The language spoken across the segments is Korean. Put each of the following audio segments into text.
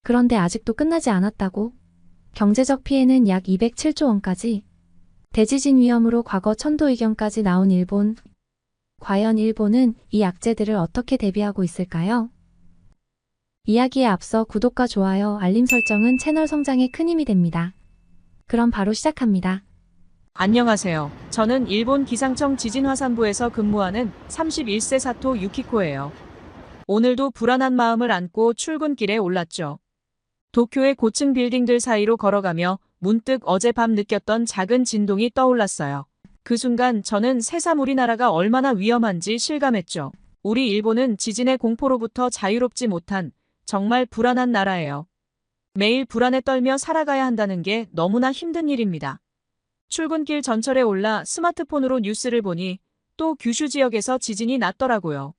그런데 아직도 끝나지 않았다고? 경제적 피해는 약 207조 원까지. 대지진 위험으로 과거 천도 의견까지 나온 일본. 과연 일본은 이 악재들을 어떻게 대비하고 있을까요? 이야기에 앞서 구독과 좋아요, 알림 설정은 채널 성장에 큰 힘이 됩니다. 그럼 바로 시작합니다. 안녕하세요. 저는 일본 기상청 지진화산부에서 근무하는 31세 사토 유키코예요. 오늘도 불안한 마음을 안고 출근길에 올랐죠. 도쿄의 고층 빌딩들 사이로 걸어가며 문득 어젯밤 느꼈던 작은 진동이 떠올랐어요. 그 순간 저는 새삼 우리나라가 얼마나 위험한지 실감했죠. 우리 일본은 지진의 공포로부터 자유롭지 못한 정말 불안한 나라예요. 매일 불안에 떨며 살아가야 한다는 게 너무나 힘든 일입니다. 출근길 전철에 올라 스마트폰으로 뉴스를 보니 또 규슈 지역에서 지진이 났더라고요.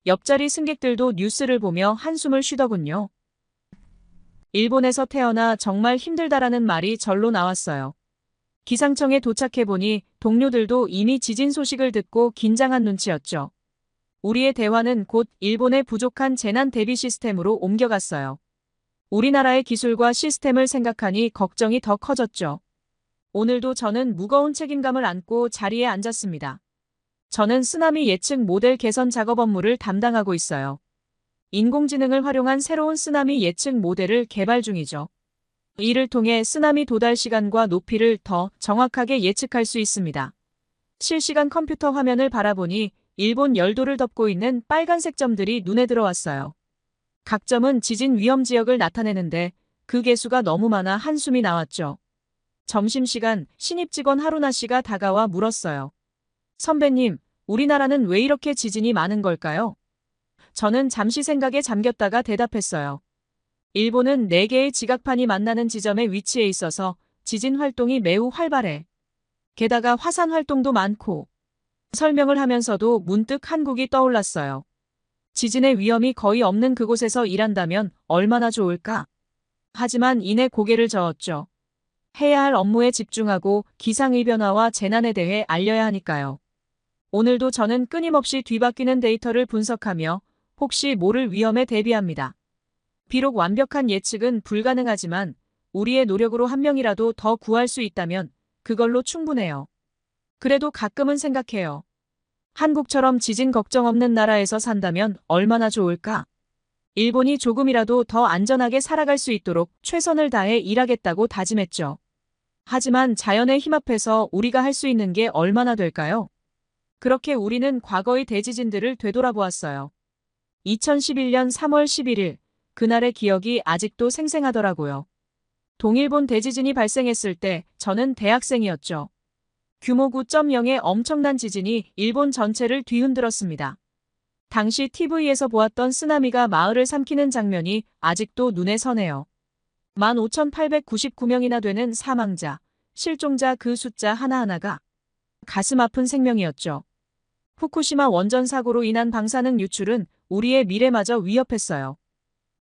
옆자리 승객들도 뉴스를 보며 한숨을 쉬더군요. 일본에서 태어나 정말 힘들다라는 말이 절로 나왔어요. 기상청에 도착해보니 동료들도 이미 지진 소식을 듣고 긴장한 눈치였죠. 우리의 대화는 곧 일본의 부족한 재난 대비 시스템으로 옮겨갔어요. 우리나라의 기술과 시스템을 생각하니 걱정이 더 커졌죠. 오늘도 저는 무거운 책임감을 안고 자리에 앉았습니다. 저는 쓰나미 예측 모델 개선 작업 업무를 담당하고 있어요. 인공지능을 활용한 새로운 쓰나미 예측 모델을 개발 중이죠. 이를 통해 쓰나미 도달 시간과 높이를 더 정확하게 예측할 수 있습니다. 실시간 컴퓨터 화면을 바라보니 일본 열도를 덮고 있는 빨간색 점들이 눈에 들어왔어요. 각 점은 지진 위험 지역을 나타내는데 그 개수가 너무 많아 한숨이 나왔죠. 점심시간 신입 직원 하루나 씨가 다가와 물었어요. 선배님, 우리나라는 왜 이렇게 지진이 많은 걸까요? 저는 잠시 생각에 잠겼다가 대답했어요. 일본은 4개의 지각판이 만나는 지점에 위치해 있어서 지진 활동이 매우 활발해. 게다가 화산 활동도 많고. 설명을 하면서도 문득 한국이 떠올랐어요. 지진의 위험이 거의 없는 그곳에서 일한다면 얼마나 좋을까? 하지만 이내 고개를 저었죠. 해야 할 업무에 집중하고 기상의 변화와 재난에 대해 알려야 하니까요. 오늘도 저는 끊임없이 뒤바뀌는 데이터를 분석하며 혹시 모를 위험에 대비합니다. 비록 완벽한 예측은 불가능하지만 우리의 노력으로 한 명이라도 더 구할 수 있다면 그걸로 충분해요. 그래도 가끔은 생각해요. 한국처럼 지진 걱정 없는 나라에서 산다면 얼마나 좋을까? 일본이 조금이라도 더 안전하게 살아갈 수 있도록 최선을 다해 일하겠다고 다짐했죠. 하지만 자연의 힘 앞에서 우리가 할 수 있는 게 얼마나 될까요? 그렇게 우리는 과거의 대지진들을 되돌아보았어요. 2011년 3월 11일, 그날의 기억이 아직도 생생하더라고요. 동일본 대지진이 발생했을 때 저는 대학생이었죠. 규모 9.0의 엄청난 지진이 일본 전체를 뒤흔들었습니다. 당시 TV에서 보았던 쓰나미가 마을을 삼키는 장면이 아직도 눈에 선해요. 15,899명이나 되는 사망자, 실종자 그 숫자 하나하나가 가슴 아픈 생명이었죠. 후쿠시마 원전 사고로 인한 방사능 유출은 우리의 미래마저 위협했어요.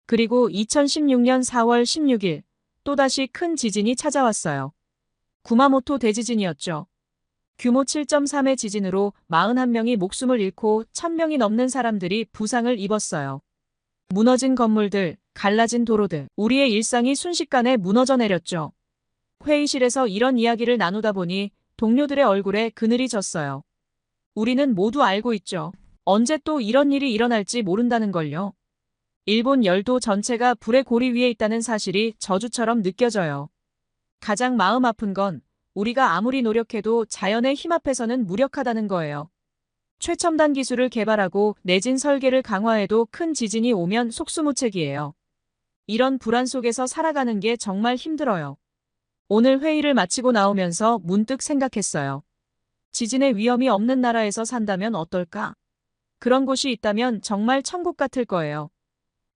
그리고 2016년 4월 16일 또다시 큰 지진이 찾아왔어요. 구마모토 대지진이었죠. 규모 7.3의 지진으로 41명이 목숨을 잃고 1,000명이 넘는 사람들이 부상을 입었어요. 무너진 건물들, 갈라진 도로들, 우리의 일상이 순식간에 무너져 내렸죠. 회의실에서 이런 이야기를 나누다 보니 동료들의 얼굴에 그늘이 졌어요. 우리는 모두 알고 있죠. 언제 또 이런 일이 일어날지 모른다는 걸요. 일본 열도 전체가 불의 고리 위에 있다는 사실이 저주처럼 느껴져요. 가장 마음 아픈 건 우리가 아무리 노력해도 자연의 힘 앞에서는 무력하다는 거예요. 최첨단 기술을 개발하고 내진 설계를 강화해도 큰 지진이 오면 속수무책이에요. 이런 불안 속에서 살아가는 게 정말 힘들어요. 오늘 회의를 마치고 나오면서 문득 생각했어요. 지진의 위험이 없는 나라에서 산다면 어떨까? 그런 곳이 있다면 정말 천국 같을 거예요.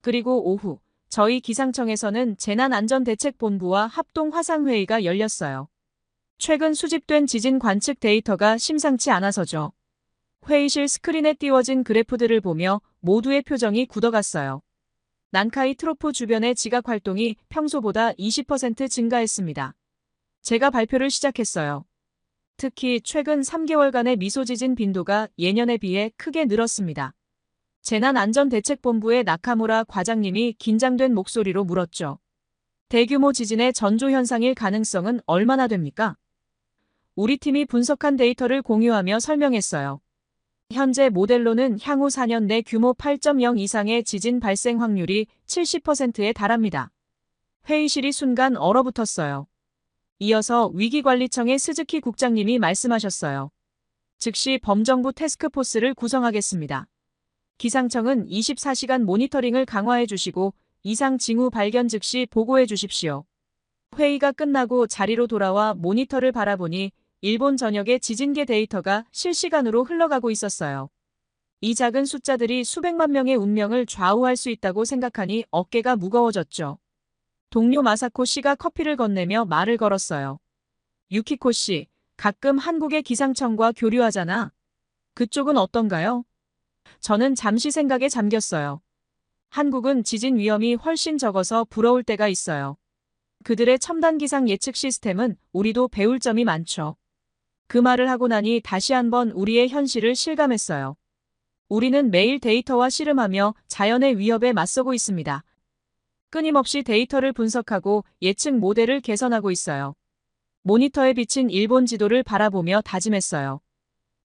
그리고 오후, 저희 기상청에서는 재난안전대책본부와 합동화상회의가 열렸어요. 최근 수집된 지진 관측 데이터가 심상치 않아서죠. 회의실 스크린에 띄워진 그래프들을 보며 모두의 표정이 굳어갔어요. 난카이 트로프 주변의 지각 활동이 평소보다 20% 증가했습니다. 제가 발표를 시작했어요. 특히 최근 3개월간의 미소지진 빈도가 예년에 비해 크게 늘었습니다. 재난안전대책본부의 나카무라 과장님이 긴장된 목소리로 물었죠. 대규모 지진의 전조 현상일 가능성은 얼마나 됩니까? 우리 팀이 분석한 데이터를 공유하며 설명했어요. 현재 모델로는 향후 4년 내 규모 8.0 이상의 지진 발생 확률이 70%에 달합니다. 회의실이 순간 얼어붙었어요. 이어서 위기관리청의 스즈키 국장님이 말씀하셨어요. 즉시 범정부 태스크포스를 구성하겠습니다. 기상청은 24시간 모니터링을 강화해 주시고 이상 징후 발견 즉시 보고해 주십시오. 회의가 끝나고 자리로 돌아와 모니터를 바라보니 일본 전역의 지진계 데이터가 실시간으로 흘러가고 있었어요. 이 작은 숫자들이 수백만 명의 운명을 좌우할 수 있다고 생각하니 어깨가 무거워졌죠. 동료 마사코 씨가 커피를 건네며 말을 걸었어요. 유키코 씨, 가끔 한국의 기상청과 교류하잖아. 그쪽은 어떤가요? 저는 잠시 생각에 잠겼어요. 한국은 지진 위험이 훨씬 적어서 부러울 때가 있어요. 그들의 첨단 기상 예측 시스템은 우리도 배울 점이 많죠. 그 말을 하고 나니 다시 한번 우리의 현실을 실감했어요. 우리는 매일 데이터와 씨름하며 자연의 위협에 맞서고 있습니다. 끊임없이 데이터를 분석하고 예측 모델을 개선하고 있어요. 모니터에 비친 일본 지도를 바라보며 다짐했어요.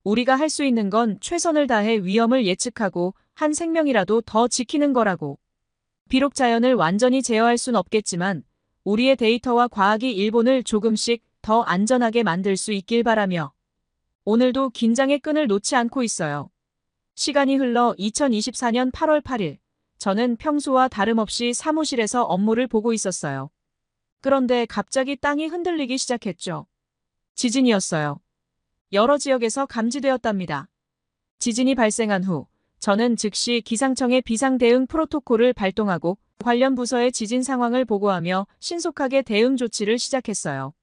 우리가 할 수 있는 건 최선을 다해 위험을 예측하고 한 생명이라도 더 지키는 거라고. 비록 자연을 완전히 제어할 순 없겠지만 우리의 데이터와 과학이 일본을 조금씩 더 안전하게 만들 수 있길 바라며 오늘도 긴장의 끈을 놓지 않고 있어요. 시간이 흘러 2024년 8월 8일, 저는 평소와 다름없이 사무실에서 업무를 보고 있었어요. 그런데 갑자기 땅이 흔들리기 시작했죠. 지진이었어요. 여러 지역에서 감지되었답니다. 지진이 발생한 후 저는 즉시 기상청의 비상대응 프로토콜을 발동하고 관련 부서의 지진 상황을 보고하며 신속하게 대응 조치를 시작했어요.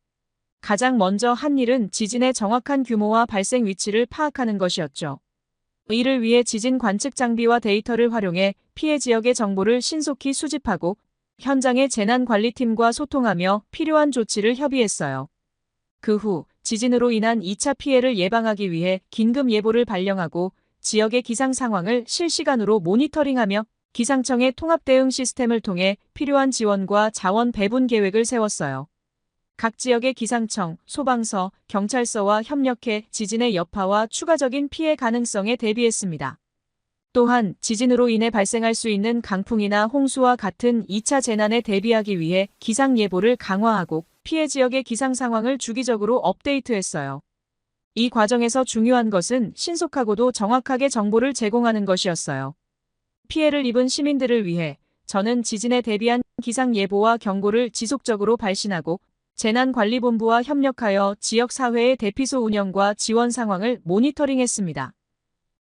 가장 먼저 한 일은 지진의 정확한 규모와 발생 위치를 파악하는 것이었죠. 이를 위해 지진 관측 장비와 데이터를 활용해 피해 지역의 정보를 신속히 수집하고 현장의 재난관리팀과 소통하며 필요한 조치를 협의했어요. 그 후 지진으로 인한 2차 피해를 예방하기 위해 긴급 예보를 발령하고 지역의 기상 상황을 실시간으로 모니터링하며 기상청의 통합 대응 시스템을 통해 필요한 지원과 자원 배분 계획을 세웠어요. 각 지역의 기상청, 소방서, 경찰서와 협력해 지진의 여파와 추가적인 피해 가능성에 대비했습니다. 또한 지진으로 인해 발생할 수 있는 강풍이나 홍수와 같은 2차 재난에 대비하기 위해 기상 예보를 강화하고 피해 지역의 기상 상황을 주기적으로 업데이트했어요. 이 과정에서 중요한 것은 신속하고도 정확하게 정보를 제공하는 것이었어요. 피해를 입은 시민들을 위해 저는 지진에 대비한 기상 예보와 경고를 지속적으로 발신하고 재난관리본부와 협력하여 지역사회의 대피소 운영과 지원 상황을 모니터링했습니다.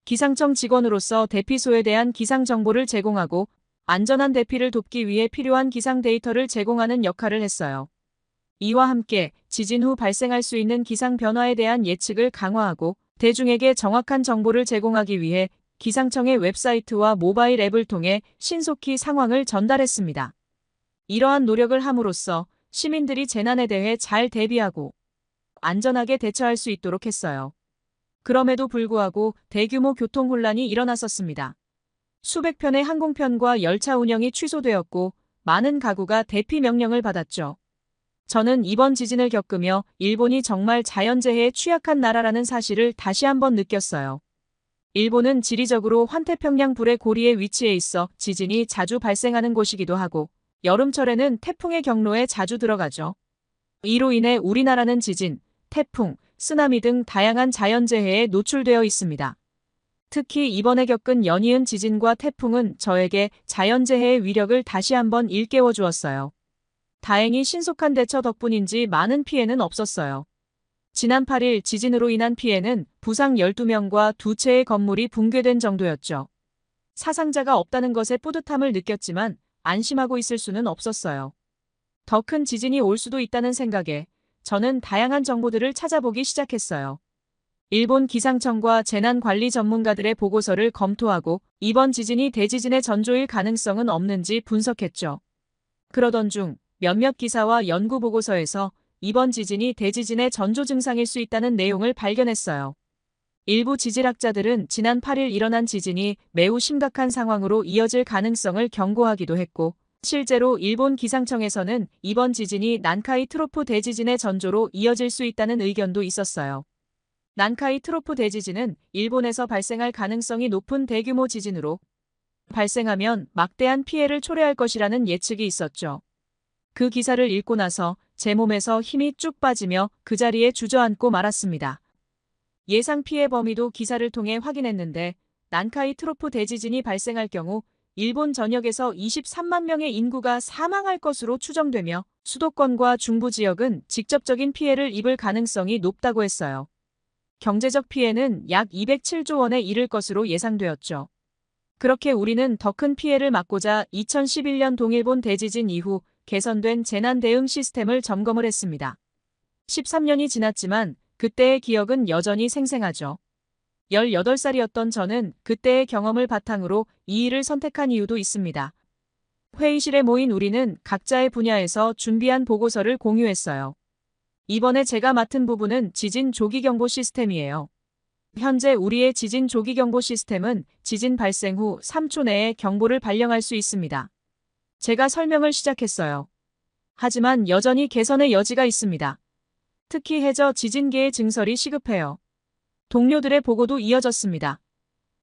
기상청 직원으로서 대피소에 대한 기상 정보를 제공하고 안전한 대피를 돕기 위해 필요한 기상 데이터를 제공하는 역할을 했어요. 이와 함께 지진 후 발생할 수 있는 기상 변화에 대한 예측을 강화하고 대중에게 정확한 정보를 제공하기 위해 기상청의 웹사이트와 모바일 앱을 통해 신속히 상황을 전달했습니다. 이러한 노력을 함으로써 시민들이 재난에 대해 잘 대비하고 안전하게 대처할 수 있도록 했어요. 그럼에도 불구하고 대규모 교통 혼란이 일어났었습니다. 수백 편의 항공편과 열차 운영이 취소되었고 많은 가구가 대피 명령을 받았죠. 저는 이번 지진을 겪으며 일본이 정말 자연재해에 취약한 나라라는 사실을 다시 한번 느꼈어요. 일본은 지리적으로 환태평양 불의 고리에 위치해 있어 지진이 자주 발생하는 곳이기도 하고 여름철에는 태풍의 경로에 자주 들어가죠. 이로 인해 우리나라는 지진, 태풍, 쓰나미 등 다양한 자연재해에 노출되어 있습니다. 특히 이번에 겪은 연이은 지진과 태풍은 저에게 자연재해의 위력을 다시 한번 일깨워 주었어요. 다행히 신속한 대처 덕분인지 많은 피해는 없었어요. 지난 8일 지진으로 인한 피해는 부상 12명과 2채의 건물이 붕괴된 정도였죠. 사상자가 없다는 것에 뿌듯함을 느꼈지만 안심하고 있을 수는 없었어요. 더 큰 지진이 올 수도 있다는 생각에 저는 다양한 정보들을 찾아보기 시작했어요. 일본 기상청과 재난관리 전문가들의 보고서를 검토하고 이번 지진이 대지진의 전조일 가능성은 없는지 분석했죠. 그러던 중 몇몇 기사와 연구 보고서에서 이번 지진이 대지진의 전조 증상일 수 있다는 내용을 발견했어요. 일부 지질학자들은 지난 8일 일어난 지진이 매우 심각한 상황으로 이어질 가능성을 경고하기도 했고, 실제로 일본 기상청에서는 이번 지진이 난카이 트로프 대지진의 전조로 이어질 수 있다는 의견도 있었어요. 난카이 트로프 대지진은 일본에서 발생할 가능성이 높은 대규모 지진으로 발생하면 막대한 피해를 초래할 것이라는 예측이 있었죠. 그 기사를 읽고 나서 제 몸에서 힘이 쭉 빠지며 그 자리에 주저앉고 말았습니다. 예상 피해 범위도 기사를 통해 확인했는데 난카이 트로프 대지진이 발생할 경우 일본 전역에서 23만 명의 인구가 사망할 것으로 추정되며 수도권과 중부 지역은 직접적인 피해를 입을 가능성이 높다고 했어요. 경제적 피해는 약 207조 원에 이를 것으로 예상되었죠. 그렇게 우리는 더 큰 피해를 막고자 2011년 동일본 대지진 이후 개선된 재난 대응 시스템을 점검을 했습니다. 13년이 지났지만 그때의 기억은 여전히 생생하죠. 18살이었던 저는 그때의 경험을 바탕으로 이 일을 선택한 이유도 있습니다. 회의실에 모인 우리는 각자의 분야에서 준비한 보고서를 공유했어요. 이번에 제가 맡은 부분은 지진 조기경보 시스템이에요. 현재 우리의 지진 조기경보 시스템은 지진 발생 후 3초 내에 경보를 발령할 수 있습니다. 제가 설명을 시작했어요. 하지만 여전히 개선의 여지가 있습니다. 특히 해저 지진계의 증설이 시급해요. 동료들의 보고도 이어졌습니다.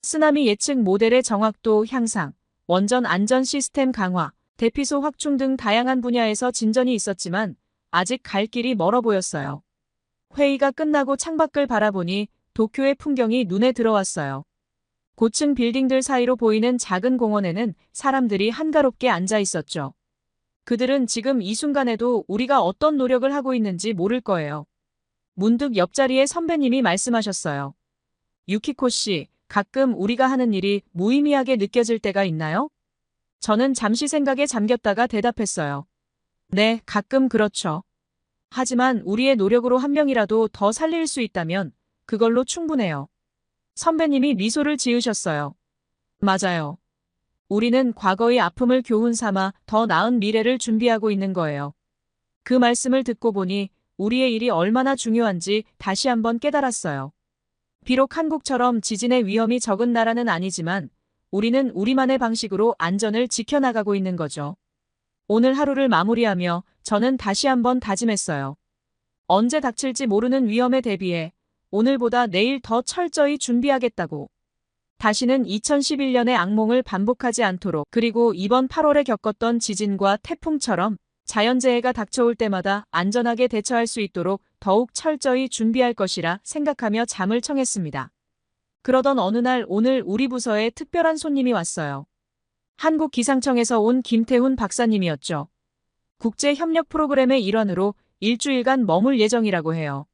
쓰나미 예측 모델의 정확도 향상, 원전 안전 시스템 강화, 대피소 확충 등 다양한 분야에서 진전이 있었지만 아직 갈 길이 멀어 보였어요. 회의가 끝나고 창밖을 바라보니 도쿄의 풍경이 눈에 들어왔어요. 고층 빌딩들 사이로 보이는 작은 공원에는 사람들이 한가롭게 앉아 있었죠. 그들은 지금 이 순간에도 우리가 어떤 노력을 하고 있는지 모를 거예요. 문득 옆자리에 선배님이 말씀하셨어요. 유키코 씨, 가끔 우리가 하는 일이 무의미하게 느껴질 때가 있나요? 저는 잠시 생각에 잠겼다가 대답했어요. 네, 가끔 그렇죠. 하지만 우리의 노력으로 한 명이라도 더 살릴 수 있다면 그걸로 충분해요. 선배님이 미소를 지으셨어요. 맞아요. 우리는 과거의 아픔을 교훈 삼아 더 나은 미래를 준비하고 있는 거예요. 그 말씀을 듣고 보니 우리의 일이 얼마나 중요한지 다시 한번 깨달았어요. 비록 한국처럼 지진의 위험이 적은 나라는 아니지만 우리는 우리만의 방식으로 안전을 지켜나가고 있는 거죠. 오늘 하루를 마무리하며 저는 다시 한번 다짐했어요. 언제 닥칠지 모르는 위험에 대비해 오늘보다 내일 더 철저히 준비하겠다고. 다시는 2011년의 악몽을 반복하지 않도록, 그리고 이번 8월에 겪었던 지진과 태풍처럼 자연재해가 닥쳐올 때마다 안전하게 대처할 수 있도록 더욱 철저히 준비할 것이라 생각하며 잠을 청했습니다. 그러던 어느 날 오늘 우리 부서에 특별한 손님이 왔어요. 한국기상청에서 온 김태훈 박사님이었죠. 국제협력 프로그램의 일환으로 일주일간 머물 예정이라고 해요.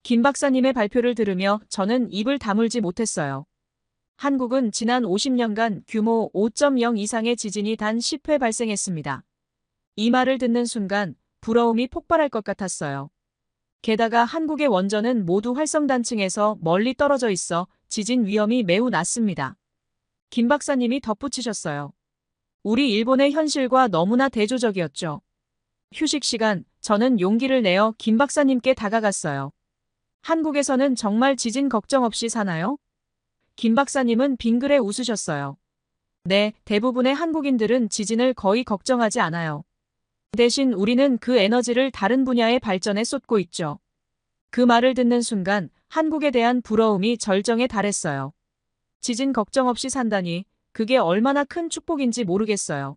김 박사님의 발표를 들으며 저는 입을 다물지 못했어요. 한국은 지난 50년간 규모 5.0 이상의 지진이 단 10회 발생했습니다. 이 말을 듣는 순간 부러움이 폭발할 것 같았어요. 게다가 한국의 원전은 모두 활성단층에서 멀리 떨어져 있어 지진 위험이 매우 낮습니다. 김 박사님이 덧붙이셨어요. 우리 일본의 현실과 너무나 대조적이었죠. 휴식 시간, 저는 용기를 내어 김 박사님께 다가갔어요. 한국에서는 정말 지진 걱정 없이 사나요? 김 박사님은 빙그레 웃으셨어요. 네, 대부분의 한국인들은 지진을 거의 걱정하지 않아요. 대신 우리는 그 에너지를 다른 분야의 발전에 쏟고 있죠. 그 말을 듣는 순간 한국에 대한 부러움이 절정에 달했어요. 지진 걱정 없이 산다니 그게 얼마나 큰 축복인지 모르겠어요.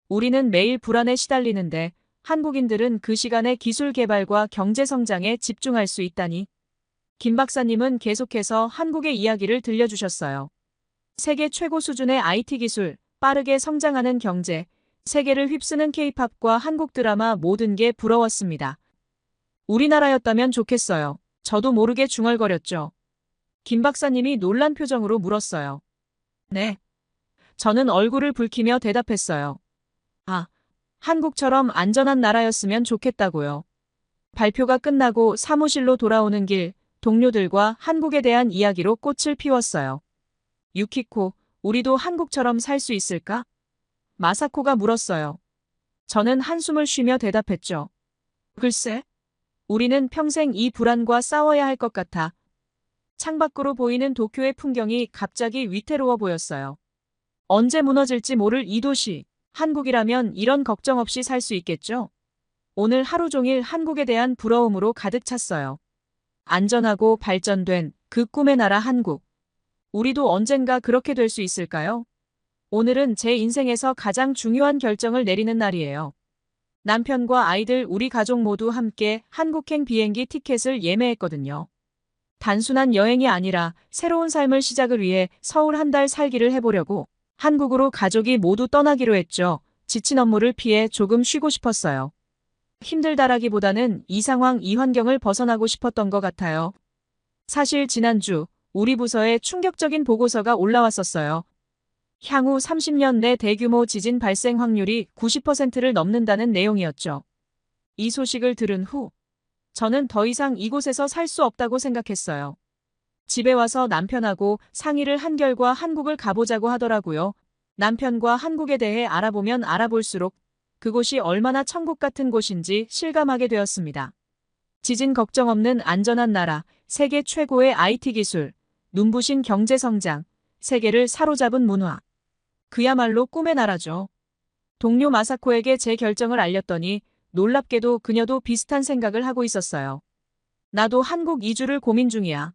우리는 매일 불안에 시달리는데 한국인들은 그 시간에 기술 개발과 경제 성장에 집중할 수 있다니. 김 박사님은 계속해서 한국의 이야기를 들려주셨어요. 세계 최고 수준의 IT 기술, 빠르게 성장하는 경제, 세계를 휩쓰는 K-팝과 한국 드라마 모든 게 부러웠습니다. 우리나라였다면 좋겠어요. 저도 모르게 중얼거렸죠. 김 박사님이 놀란 표정으로 물었어요. 네. 저는 얼굴을 붉히며 대답했어요. 아, 한국처럼 안전한 나라였으면 좋겠다고요. 발표가 끝나고 사무실로 돌아오는 길, 동료들과 한국에 대한 이야기로 꽃을 피웠어요. 유키코, 우리도 한국처럼 살 수 있을까? 마사코가 물었어요. 저는 한숨을 쉬며 대답했죠. 글쎄, 우리는 평생 이 불안과 싸워야 할 것 같아. 창밖으로 보이는 도쿄의 풍경이 갑자기 위태로워 보였어요. 언제 무너질지 모를 이 도시. 한국이라면 이런 걱정 없이 살 수 있겠죠? 오늘 하루 종일 한국에 대한 부러움으로 가득 찼어요. 안전하고 발전된 그 꿈의 나라 한국. 우리도 언젠가 그렇게 될 수 있을까요? 오늘은 제 인생에서 가장 중요한 결정을 내리는 날이에요. 남편과 아이들 우리 가족 모두 함께 한국행 비행기 티켓을 예매했거든요. 단순한 여행이 아니라 새로운 삶을 시작을 위해 서울 한 달 살기를 해보려고 한국으로 가족이 모두 떠나기로 했죠. 지친 업무를 피해 조금 쉬고 싶었어요. 힘들다라기보다는 이 상황, 이 환경을 벗어나고 싶었던 것 같아요. 사실 지난주 우리 부서에 충격적인 보고서가 올라왔었어요. 향후 30년 내 대규모 지진 발생 확률이 90%를 넘는다는 내용이었죠. 이 소식을 들은 후 저는 더 이상 이곳에서 살 수 없다고 생각했어요. 집에 와서 남편하고 상의를 한 결과 한국을 가보자고 하더라고요. 남편과 한국에 대해 알아보면 알아볼수록 그곳이 얼마나 천국 같은 곳인지 실감하게 되었습니다. 지진 걱정 없는 안전한 나라, 세계 최고의 IT 기술, 눈부신 경제 성장, 세계를 사로잡은 문화. 그야말로 꿈의 나라죠. 동료 마사코에게 제 결정을 알렸더니 놀랍게도 그녀도 비슷한 생각을 하고 있었어요. 나도 한국 이주를 고민 중이야.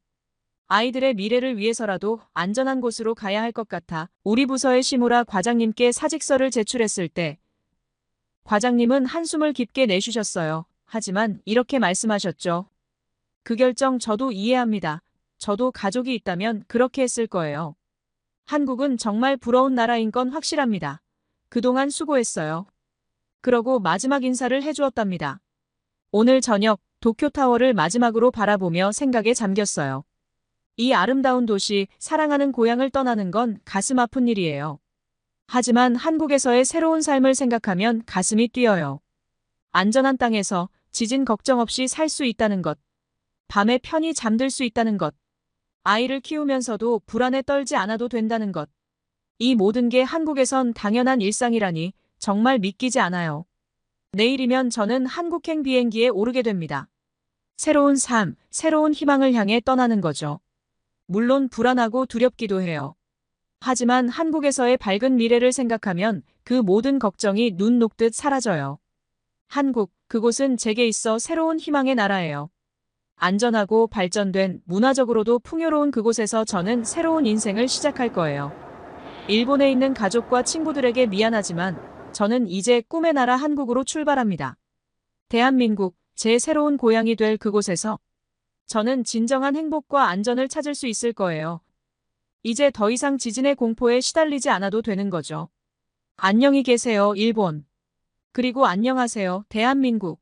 아이들의 미래를 위해서라도 안전한 곳으로 가야 할 것 같아 우리 부서의 시무라 과장님께 사직서를 제출했을 때 과장님은 한숨을 깊게 내쉬셨어요. 하지만 이렇게 말씀하셨죠. 그 결정 저도 이해합니다. 저도 가족이 있다면 그렇게 했을 거예요. 한국은 정말 부러운 나라인 건 확실합니다. 그동안 수고했어요. 그러고 마지막 인사를 해주었답니다. 오늘 저녁 도쿄타워를 마지막으로 바라보며 생각에 잠겼어요. 이 아름다운 도시, 사랑하는 고향을 떠나는 건 가슴 아픈 일이에요. 하지만 한국에서의 새로운 삶을 생각하면 가슴이 뛰어요. 안전한 땅에서 지진 걱정 없이 살 수 있다는 것. 밤에 편히 잠들 수 있다는 것. 아이를 키우면서도 불안에 떨지 않아도 된다는 것. 이 모든 게 한국에선 당연한 일상이라니 정말 믿기지 않아요. 내일이면 저는 한국행 비행기에 오르게 됩니다. 새로운 삶, 새로운 희망을 향해 떠나는 거죠. 물론 불안하고 두렵기도 해요. 하지만 한국에서의 밝은 미래를 생각하면 그 모든 걱정이 눈 녹듯 사라져요. 한국, 그곳은 제게 있어 새로운 희망의 나라예요. 안전하고 발전된 문화적으로도 풍요로운 그곳에서 저는 새로운 인생을 시작할 거예요. 일본에 있는 가족과 친구들에게 미안하지만 저는 이제 꿈의 나라 한국으로 출발합니다. 대한민국, 제 새로운 고향이 될 그곳에서 저는 진정한 행복과 안전을 찾을 수 있을 거예요. 이제 더 이상 지진의 공포에 시달리지 않아도 되는 거죠. 안녕히 계세요, 일본. 그리고 안녕하세요, 대한민국.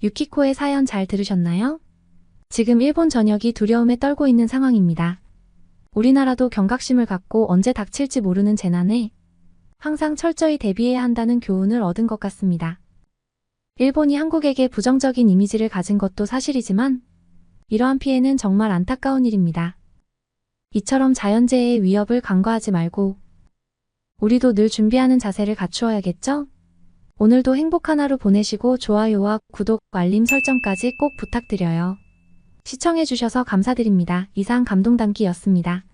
유키코의 사연 잘 들으셨나요? 지금 일본 전역이 두려움에 떨고 있는 상황입니다. 우리나라도 경각심을 갖고 언제 닥칠지 모르는 재난에 항상 철저히 대비해야 한다는 교훈을 얻은 것 같습니다. 일본이 한국에게 부정적인 이미지를 가진 것도 사실이지만 이러한 피해는 정말 안타까운 일입니다. 이처럼 자연재해의 위협을 간과하지 말고 우리도 늘 준비하는 자세를 갖추어야겠죠? 오늘도 행복한 하루 보내시고 좋아요와 구독, 알림 설정까지 꼭 부탁드려요. 시청해주셔서 감사드립니다. 이상 감동담기였습니다.